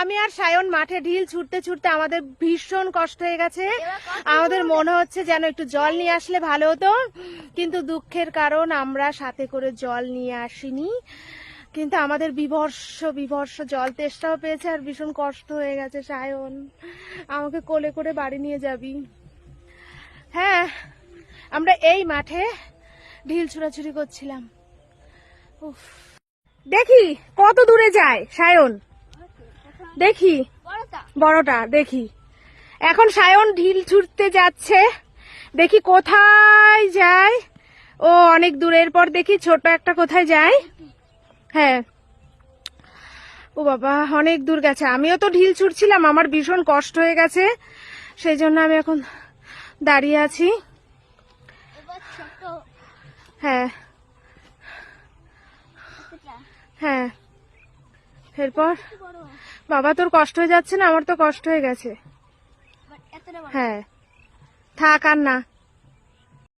আমি আর সায়ন মাঠে ঢিল ছুটতে ছুটতে আমাদের ভীষণ কষ্ট হয়ে গেছে। আমাদের মনে হচ্ছে যেন একটু জল নিয়ে আসলে ভালো হতো, কিন্তু দুঃখের কারণ আমরা সাথে করে জল নিয়ে আসিনি। কিন্তু আমাদের বিভর্ষ জল তেষ্টাও পেয়েছে আর ভীষণ কষ্ট হয়ে গেছে। সায়ন, আমাকে কোলে করে বাড়ি নিয়ে যাবি? হ্যাঁ, আমরা এই মাঠে ঢিল ছোড়াছুড়ি করছিলাম। উফ, দেখি কত দূরে যায় সায়ন, দেখি বড়টা দেখি। এখন সায়ন ঢিল ছুটতে যাচ্ছে, দেখি কোথায় যায়। ও অনেক দূরের পর দেখি ছোট একটা কোথায় যায়। হ্যাঁ, ও বাবা অনেক দূর গেছে। আমিও তো ঢিল ছুটছিলাম, আমার ভীষণ কষ্ট হয়ে গেছে, সেই জন্য আমি এখন দাঁড়িয়ে আছি। হ্যাঁ হ্যাঁ, এরপর বাবা তোর কষ্ট হয়ে যাচ্ছে না? আমার তো কষ্ট হয়ে গেছে। হ্যাঁ থাক আর না।